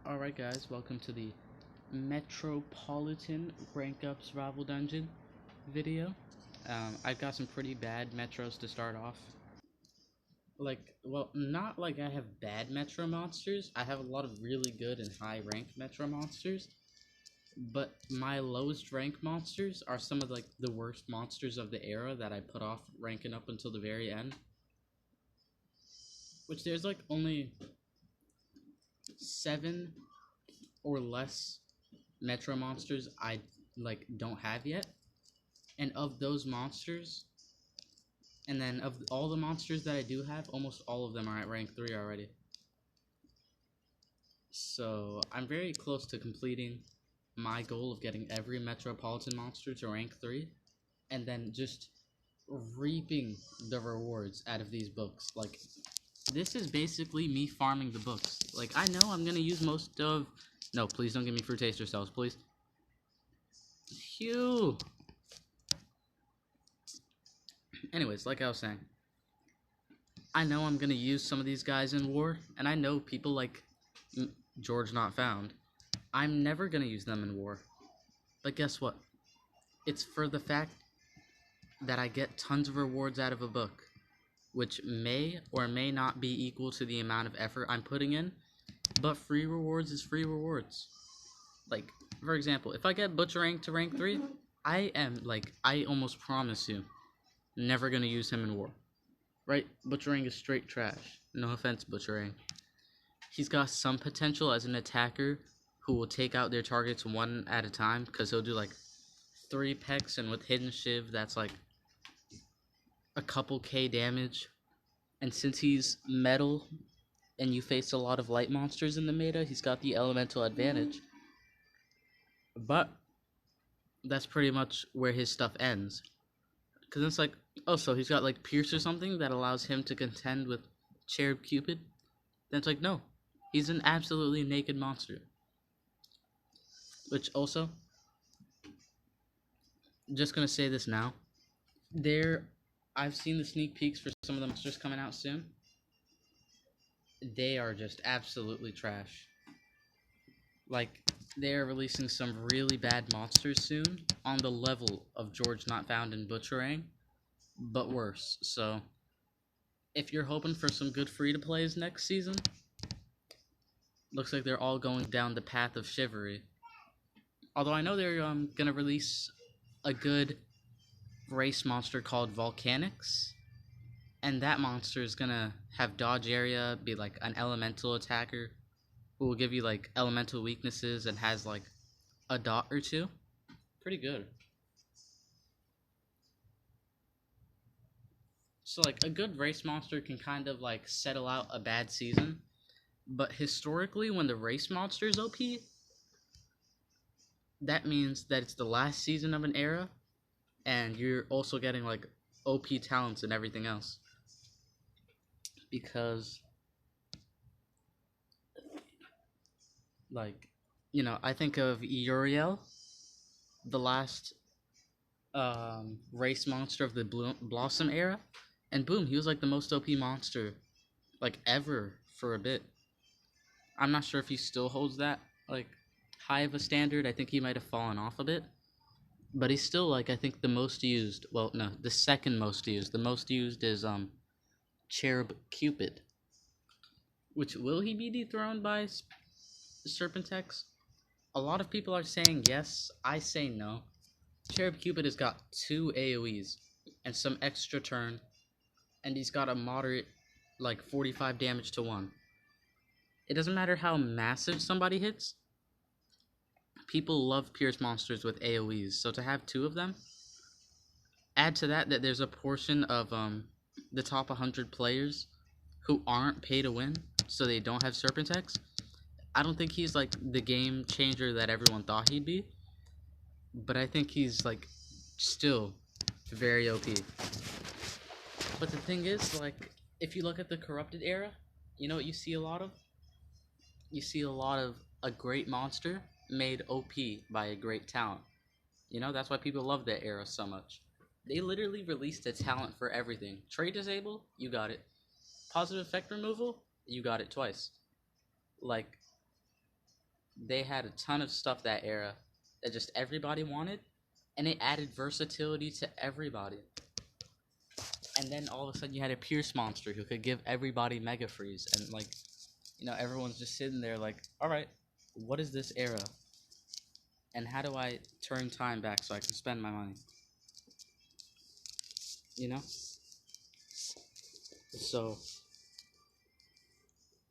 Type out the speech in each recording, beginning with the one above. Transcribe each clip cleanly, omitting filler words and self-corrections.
Alright guys, welcome to the Metropolitan Rank Up Survival Dungeon video. I've got some pretty bad metros to start off. Well, not like I have bad metro monsters. I have a lot of really good and high rank metro monsters. But my lowest rank monsters are some of the worst monsters of the era that I put off ranking up until the very end. Which there's only 7 or less metro monsters I don't have yet, and of those monsters, and then of all the monsters that I do have, almost all of them are at rank 3 already. So I'm very close to completing my goal of getting every metropolitan monster to rank 3, and then just reaping the rewards out of these books. This is basically me farming the books. I know I'm gonna use most of... No, please don't give me fruit taster cells, please. Phew! Anyways, like I was saying, I know I'm gonna use some of these guys in war, and I know people like George Not Found. I'm never gonna use them in war. But guess what? It's for the fact that I get tons of rewards out of a book, which may or may not be equal to the amount of effort I'm putting in, but free rewards is free rewards. For example, if I get Butcher Rank to rank 3, I almost promise you, never gonna use him in war. Right? Butcher Rank is straight trash. No offense, Butcher Rank. He's got some potential as an attacker who will take out their targets one at a time, because he'll do 3 pecks, and with Hidden Shiv, that's a couple K damage. And since he's metal and you face a lot of light monsters in the meta, he's got the elemental advantage. But that's pretty much where his stuff ends. Because it's oh, so he's got Pierce or something that allows him to contend with Cherub Cupid? Then it's no. He's an absolutely naked monster. Which also, just gonna say this now. I've seen the sneak peeks for some of the monsters coming out soon. They are just absolutely trash. They're releasing some really bad monsters soon, on the level of George Not Found and Butcherang, but worse. So, if you're hoping for some good free-to-plays next season, looks like they're all going down the path of Chivalry. Although I know they're gonna release a good race monster called Volcanics, and that monster is gonna have dodge area, be an elemental attacker who will give you elemental weaknesses and has a dot or two. Pretty good. So a good race monster can kind of settle out a bad season, but historically when the race monster is OP, that means that it's the last season of an era, and you're also getting OP talents and everything else. Because I think of Uriel, the last race monster of the Blossom era, and boom, he was the most OP monster ever for a bit. I'm not sure if he still holds that high of a standard. I think he might have fallen off a bit, but he's still I think the most used. Well, no, the second most used. The most used is Cherub Cupid. Which, will he be dethroned by Serpentex? A lot of people are saying yes. I say no. Cherub Cupid has got 2 AoEs and some extra turn, and he's got a moderate 45 damage to 1. It doesn't matter how massive somebody hits. People love Pierce monsters with AoEs, so to have 2 of them, add to that there's a portion of the top 100 players who aren't pay to win, so they don't have Serpentex. I don't think he's the game changer that everyone thought he'd be, but I think he's still very OP. But the thing is, if you look at the corrupted era, you know what you see a lot of? You see a lot of a great monster made OP by a great talent. That's why people love that era so much. They literally released a talent for everything. Trade disable, you got it. Positive effect removal, you got it twice. they had a ton of stuff that era that just everybody wanted, and it added versatility to everybody. And then all of a sudden you had a Pierce monster who could give everybody Mega Freeze, and like, everyone's just sitting there like, all right, what is this era, and how do I turn time back so I can spend my money? You know. So,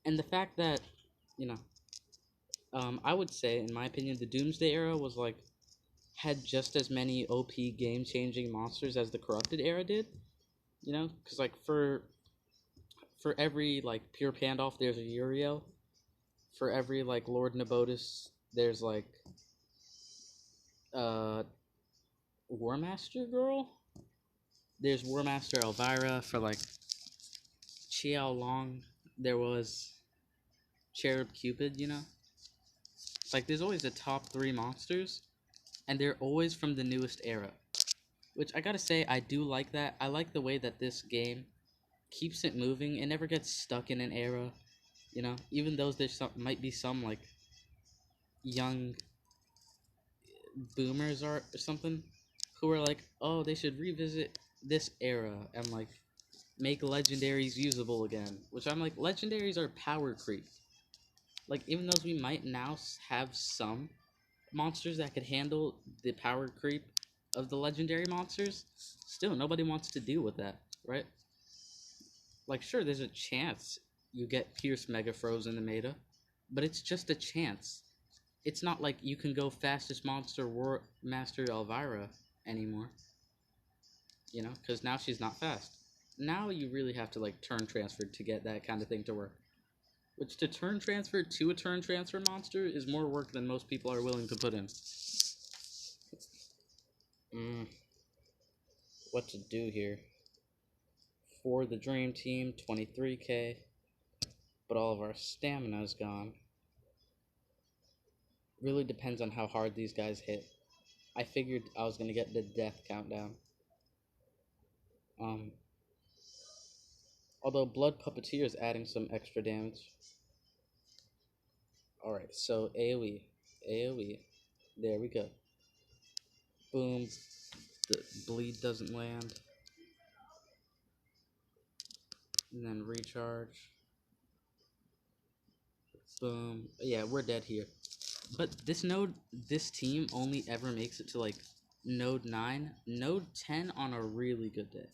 and the fact that, you know, I would say, in my opinion, the Doomsday era was like had just as many OP game-changing monsters as the Corrupted era did. You know, because like for every like pure Pandolf, there's a Uriel. For every like Lord Nabotus, there's like uh War Master Girl. There's War Master Elvira. For like Xiao Long, there was Cherub Cupid. You know, like there's always the top 3 monsters, and they're always from the newest era. Which I gotta say, I do like that. I like the way that this game keeps it moving. It never gets stuck in an era. You know, even though there's might be some like young boomers or something who are like, oh, they should revisit this era and like make legendaries usable again. Which I'm like, legendaries are power creep. Like, even though we might now have some monsters that could handle the power creep of the legendary monsters, still nobody wants to deal with that, right? Like, sure, there's a chance you get Pierce Mega Froze in the meta, but it's just a chance. It's not like you can go fastest monster War Master Elvira anymore, because now she's not fast. Now you really have to like turn transfer to get that kind of thing to work. Which, to turn transfer to a turn transfer monster is more work than most people are willing to put in. What to do here? For the Dream Team, 23k, but all of our stamina is gone. Really depends on how hard these guys hit. I figured I was gonna get the death countdown. Although Blood Puppeteer is adding some extra damage. Alright, so AoE. AoE. There we go. Boom. The bleed doesn't land. And then recharge. Boom. Yeah, we're dead here. But this team only ever makes it to like node 9, node 10 on a really good day.